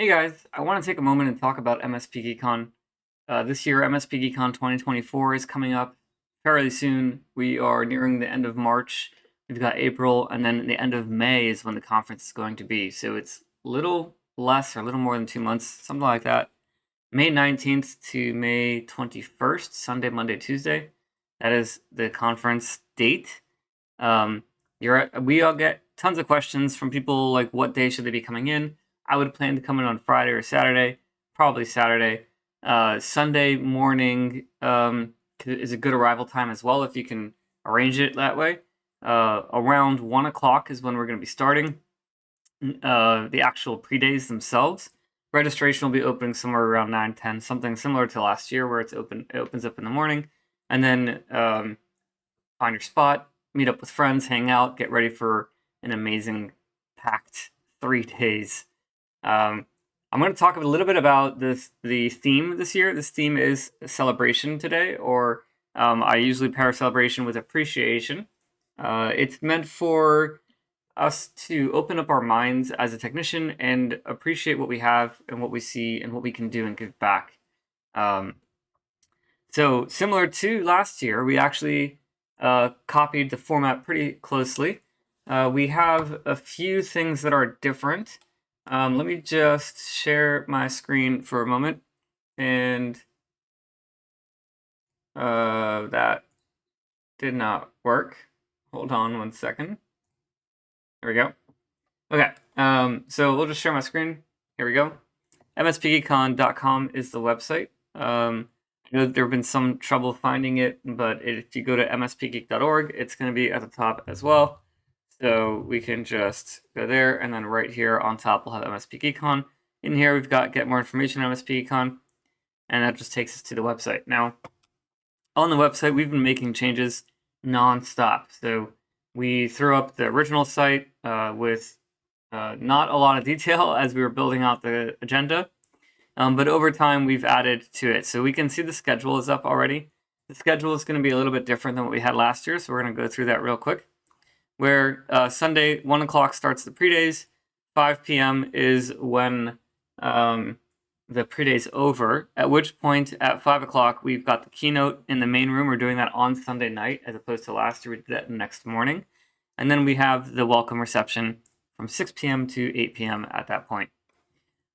Hey guys, I want to take a moment and talk about MSPGeekCon. This year, MSPGeekCon 2024 is coming up fairly soon. We are nearing the end of March. We've got April, and then the end of May is when the conference is going to be. So it's a little less or a little more than 2 months, something like that. May 19th to May 21st, Sunday, Monday, Tuesday. That is the conference date. We all get tons of questions from people like what day should they be coming in. I would plan to come in on Friday or Saturday, probably Saturday. Sunday morning is a good arrival time as well if you can arrange it that way. Around 1 o'clock is when we're going to be starting the actual pre-days themselves. Registration will be opening somewhere around 9-10, something similar to last year where it opens up in the morning. And then find your spot, meet up with friends, hang out, get ready for an amazing packed 3 days. I'm going to talk a little bit about the theme this year. This theme is celebration today, or I usually pair celebration with appreciation. It's meant for us to open up our minds as a technician and appreciate what we have and what we see and what we can do and give back. So similar to last year, we actually copied the format pretty closely. We have a few things that are different. Let me just share my screen for a moment, and that did not work. Hold on 1 second. There we go. Okay, so we'll just share my screen. Here we go. MSPGeekCon.com is the website. I know there have been some trouble finding it, but if you go to mspgeek.org, it's going to be at the top as well. So we can just go there, and then right here on top we'll have MSPGeekCon. In here we've got get more information on MSPGeekCon, and that just takes us to the website. Now, on the website we've been making changes non-stop. So we threw up the original site with not a lot of detail as we were building out the agenda, but over time we've added to it. So we can see the schedule is up already. The schedule is going to be a little bit different than what we had last year, so we're going to go through that real quick. Where Sunday, 1 o'clock starts the pre-days, 5 p.m. is when the pre-day's over, at which point at 5 o'clock we've got the keynote in the main room. We're doing that on Sunday night as opposed to last year we did that the next morning. And then we have the welcome reception from 6 p.m. to 8 p.m. at that point.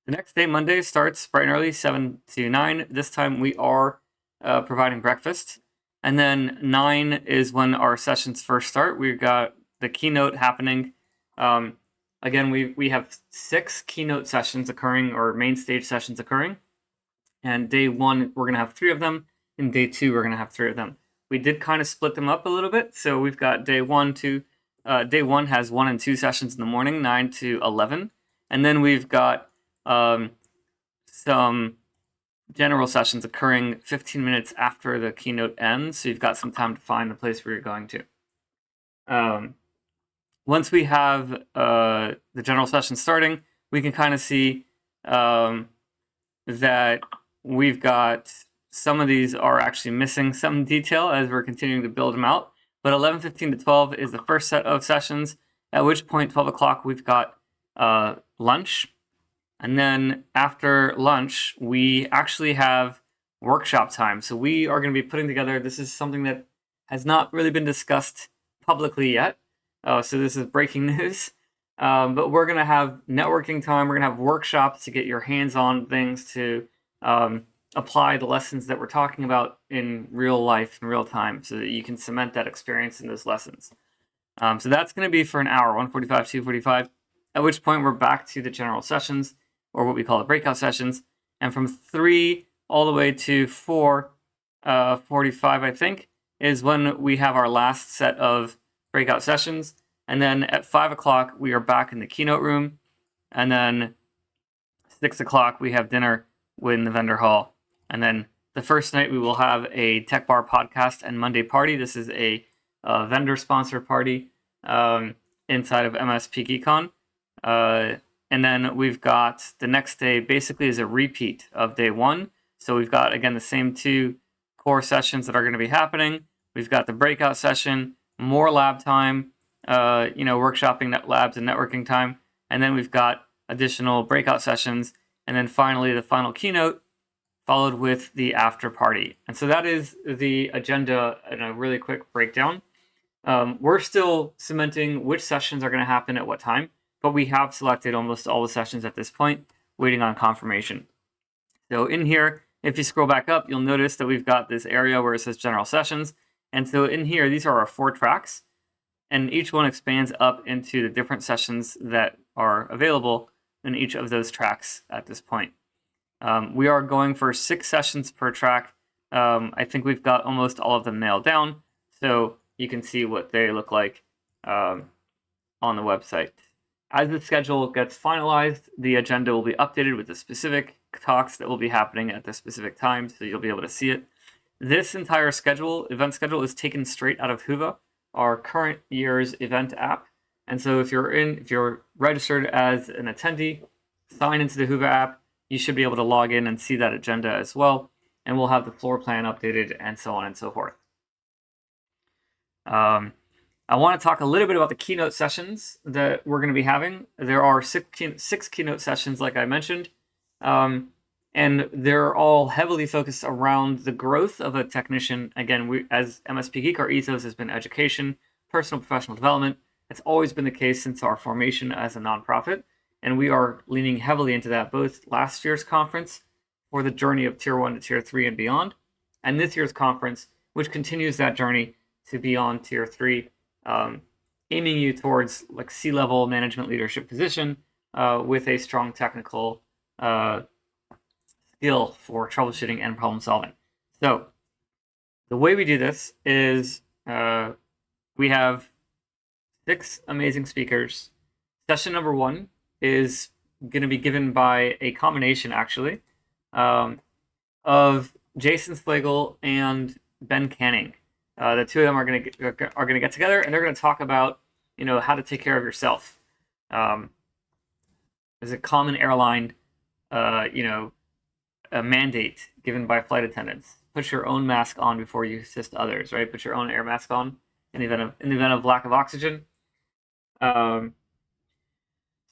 The next day, Monday, starts bright and early, 7 to 9. This time we are providing breakfast. And then 9 is when our sessions first start. We've got the keynote happening. Again, we have 6 keynote sessions occurring, or main stage sessions occurring. And day 1, we're going to have 3 of them. And day 2, we're going to have 3 of them. We did kind of split them up a little bit. So we've got day 1 has 1 and 2 sessions in the morning, 9 to 11. And then we've got some general sessions occurring 15 minutes after the keynote ends. So you've got some time to find the place where you're going to. Once we have the general session starting, we can kind of see that we've got some of these are actually missing some detail as we're continuing to build them out. But 11:15 to 12 is the first set of sessions, at which point 12 o'clock we've got lunch. And then after lunch, we actually have workshop time. So we are going to be putting together, this is something that has not really been discussed publicly yet. So this is breaking news, but we're going to have networking time. We're going to have workshops to get your hands on things to apply the lessons that we're talking about in real life, in real time, so that you can cement that experience in those lessons. So that's going to be for an hour, 1:45, 2:45, at which point we're back to the general sessions, or what we call the breakout sessions. And from 3 all the way to 4:45, I think, is when we have our last set of breakout sessions. And then at 5 o'clock, we are back in the keynote room. And then 6 o'clock, we have dinner in the vendor hall. And then the first night, we will have a Tech Bar podcast and Monday party. This is a vendor-sponsored party inside of MSPGeekCon. And then we've got the next day basically is a repeat of day 1. So we've got, again, the same 2 core sessions that are going to be happening. We've got the breakout session, more lab time, workshopping labs and networking time. And then we've got additional breakout sessions and then finally the final keynote, followed with the after party. And so that is the agenda in a really quick breakdown. We're still cementing which sessions are going to happen at what time, but we have selected almost all the sessions at this point, waiting on confirmation. So in here, if you scroll back up, you'll notice that we've got this area where it says general sessions. And so in here, these are our 4 tracks, and each one expands up into the different sessions that are available in each of those tracks at this point. We are going for 6 sessions per track. I think we've got almost all of them nailed down, so you can see what they look like on the website. As the schedule gets finalized, the agenda will be updated with the specific talks that will be happening at the specific time, so you'll be able to see it. This entire event schedule, is taken straight out of Whova, our current year's event app. And so if you're registered as an attendee, sign into the Whova app, you should be able to log in and see that agenda as well. And we'll have the floor plan updated and so on and so forth. I want to talk a little bit about the keynote sessions that we're going to be having. There are 6 keynote sessions, like I mentioned, and they're all heavily focused around the growth of a technician. Again, as MSP Geek, our ethos has been education, personal professional development. It's always been the case since our formation as a nonprofit, and we are leaning heavily into that, both last year's conference for the journey of Tier 1 to Tier 3 and beyond, and this year's conference, which continues that journey to beyond Tier 3, aiming you towards like C-level management leadership position with a strong technical skill for troubleshooting and problem solving. So the way we do this is we have 6 amazing speakers. Session number 1 is going to be given by a combination, actually, of Jason Slagle and Ben Canning. The 2 of them are going to get together, and they're going to talk about, how to take care of yourself. There's a common airline, a mandate given by flight attendants: put your own mask on before you assist others. Right? Put your own air mask on in the event of lack of oxygen.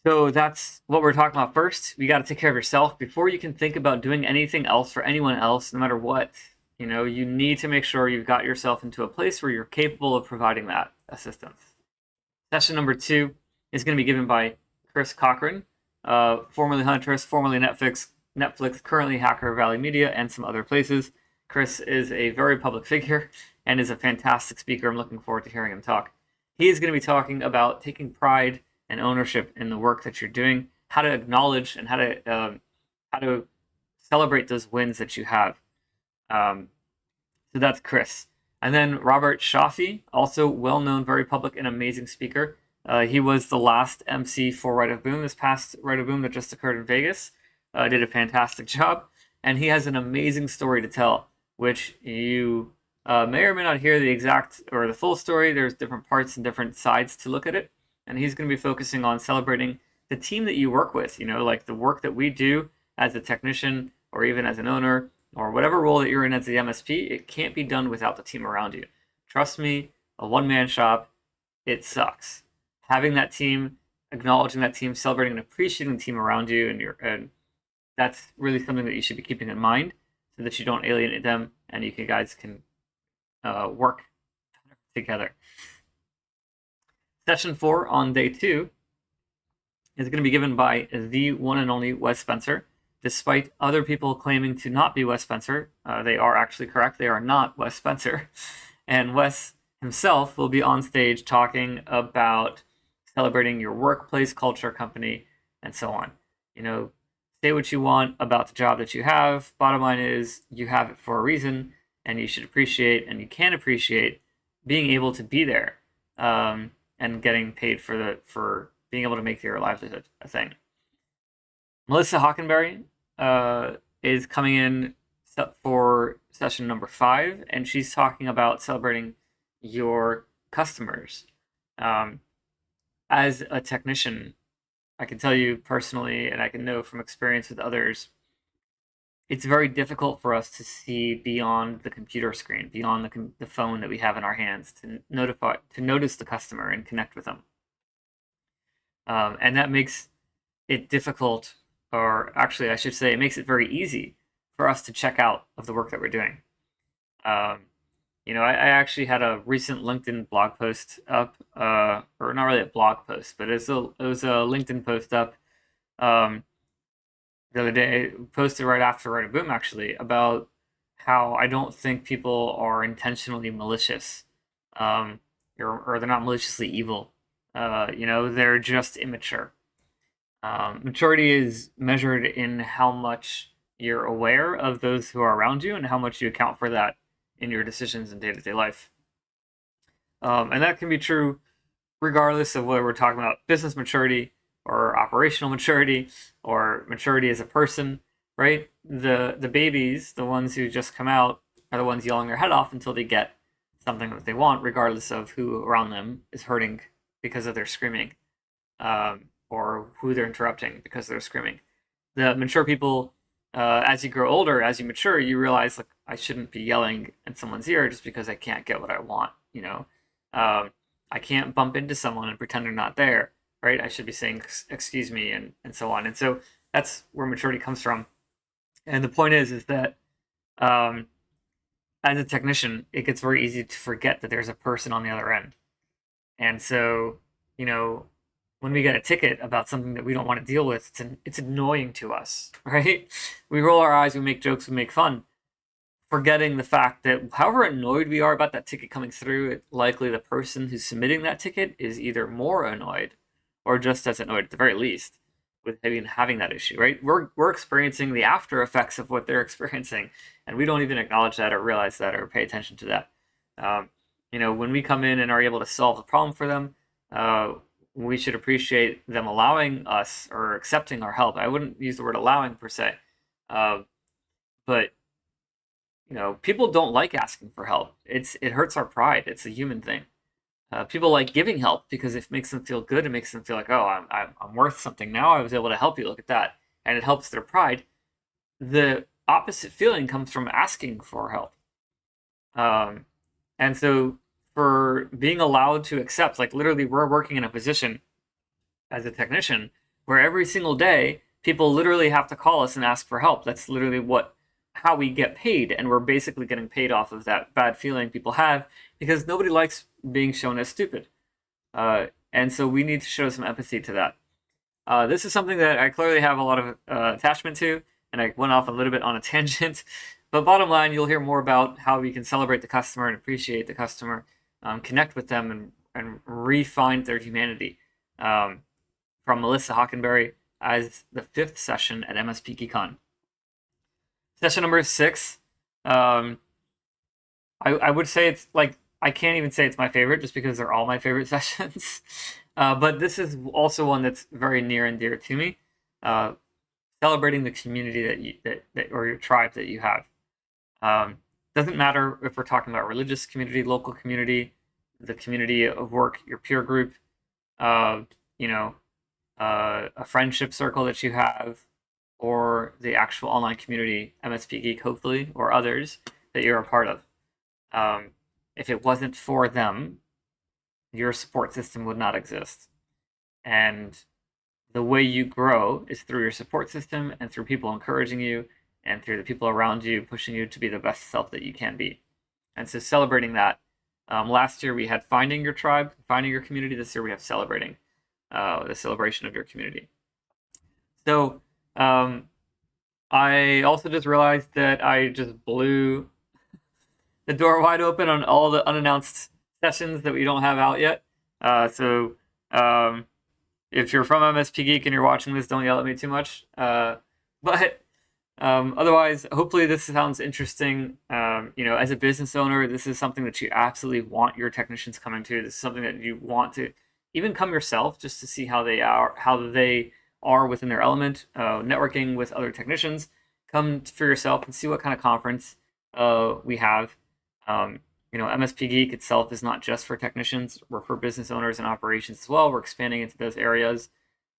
So that's what we're talking about first. You got to take care of yourself before you can think about doing anything else for anyone else, no matter what. You need to make sure you've got yourself into a place where you're capable of providing that assistance. Session number 2 is going to be given by Chris Cochran, formerly Huntress, formerly Netflix, currently Hacker Valley Media, and some other places. Chris is a very public figure and is a fantastic speaker. I'm looking forward to hearing him talk. He is going to be talking about taking pride and ownership in the work that you're doing, how to acknowledge and how to celebrate those wins that you have. So that's Chris. And then Robert Shafi, also well-known, very public, and amazing speaker. He was the last MC for Right of Boom, this past Right of Boom that just occurred in Vegas. Did a fantastic job. And he has an amazing story to tell, which you may or may not hear the exact or the full story. There's different parts and different sides to look at it. And he's going to be focusing on celebrating the team that you work with, like the work that we do as a technician or even as an owner, or whatever role that you're in as the MSP. It can't be done without the team around you. Trust me, a one-man shop, it sucks. Having that team, acknowledging that team, celebrating and appreciating the team around you, and that's really something that you should be keeping in mind, so that you don't alienate them and you guys can work together. Session 4 on day 2 is going to be given by the one and only Wes Spencer. Despite other people claiming to not be Wes Spencer, they are actually correct. They are not Wes Spencer. And Wes himself will be on stage talking about celebrating your workplace culture, company, and so on. Say what you want about the job that you have. Bottom line is you have it for a reason, and you should appreciate, and you can appreciate, being able to be there and getting paid for being able to make your livelihood a thing. Melissa Hockenberry is coming in for session number 5, and she's talking about celebrating your customers. As a technician, I can tell you personally, and I can know from experience with others, it's very difficult for us to see beyond the computer screen, beyond the phone that we have in our hands, to notice the customer and connect with them. And that makes it difficult or actually, I should say, it makes it very easy for us to check out of the work that we're doing. I actually had a recent LinkedIn blog post up, or not really a blog post, but it was a LinkedIn post up um, the other day, posted right after Write a Boom, actually, about how I don't think people are intentionally malicious, um, or they're not maliciously evil. They're just immature. Maturity is measured in how much you're aware of those who are around you and how much you account for that in your decisions in day-to-day life. And that can be true regardless of whether we're talking about business maturity or operational maturity or maturity as a person, right? The babies, the ones who just come out, are the ones yelling their head off until they get something that they want, regardless of who around them is hurting because of their screaming, or who they're interrupting because they're screaming. The mature people, as you grow older, as you mature, you realize, like, I shouldn't be yelling in someone's ear just because I can't get what I want. I can't bump into someone and pretend they're not there, right? I should be saying excuse me and so on. And so that's where maturity comes from. And the point is that as a technician, it gets very easy to forget that there's a person on the other end. And so, when we get a ticket about something that we don't want to deal with, it's annoying to us, right? We roll our eyes, we make jokes, we make fun, forgetting the fact that however annoyed we are about that ticket coming through, it's likely the person who's submitting that ticket is either more annoyed or just as annoyed at the very least with having that issue, right? We're experiencing the after effects of what they're experiencing, and we don't even acknowledge that or realize that or pay attention to that. When we come in and are able to solve the problem for them, we should appreciate them allowing us or accepting our help. I wouldn't use the word allowing per se, but people don't like asking for help. It hurts our pride. It's a human thing. People like giving help because it makes them feel good. It makes them feel like, oh, I'm worth something now. I was able to help you. Look at that, and it helps their pride. The opposite feeling comes from asking for help, and so for being allowed to accept, like literally, we're working in a position as a technician where every single day people literally have to call us and ask for help. That's literally how we get paid, and we're basically getting paid off of that bad feeling people have because nobody likes being shown as stupid. And so we need to show some empathy to that. This is something that I clearly have a lot of attachment to, and I went off a little bit on a tangent. But bottom line, you'll hear more about how we can celebrate the customer and appreciate the customer, connect with them, and refine their humanity. From Melissa Hockenberry as the 5th session at MSPGeekCon. Session number 6. I would say it's like, I can't even say it's my favorite just because they're all my favorite sessions. But this is also one that's very near and dear to me. Celebrating the community that or your tribe that you have. Doesn't matter if we're talking about religious community, local community, the community of work, your peer group, a friendship circle that you have, or the actual online community, MSP Geek, hopefully, or others that you're a part of. If it wasn't for them, your support system would not exist. And the way you grow is through your support system and through people encouraging you and through the people around you pushing you to be the best self that you can be. And so celebrating that. Last year we had finding your tribe, finding your community. This year we have celebrating, the celebration of your community. So I also just realized that I just blew the door wide open on all the unannounced sessions that we don't have out yet. So if you're from MSP Geek and you're watching this, don't yell at me too much. But otherwise, hopefully this sounds interesting. As a business owner, this is something that you absolutely want your technicians coming to. This is something that you want to even come yourself just to see how they are within their element, networking with other technicians. Come for yourself and see what kind of conference we have. MSP Geek itself is not just for technicians. We're for business owners and operations as well. We're expanding into those areas.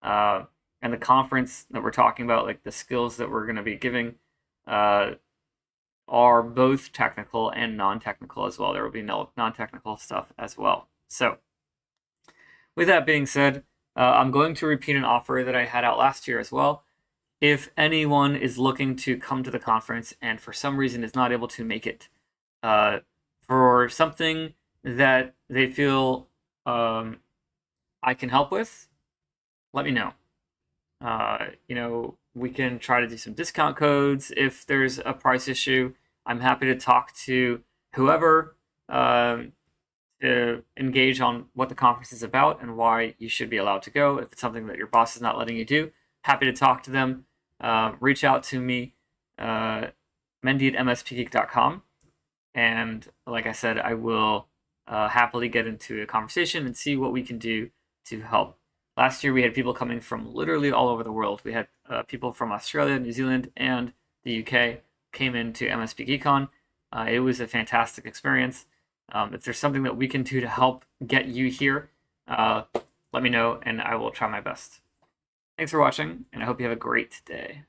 And the conference that we're talking about, like the skills that we're going to be giving, are both technical and non-technical as well. There will be no non-technical stuff as well. So with that being said, I'm going to repeat an offer that I had out last year as well. if anyone is looking to come to the conference and for some reason is not able to make it, for something that they feel I can help with, let me know. We can try to do some discount codes if there's a price issue. I'm happy to talk to whoever to engage on what the conference is about and why you should be allowed to go. If it's something that your boss is not letting you do, happy to talk to them. Reach out to me, Mendy at MSPGeek.com. And like I said, I will happily get into a conversation and see what we can do to help. Last year, we had people coming from literally all over the world. We had people from Australia, New Zealand, and the UK came into MSPGeekCon. It was a fantastic experience. If there's something that we can do to help get you here, let me know, and I will try my best. Thanks for watching, and I hope you have a great day.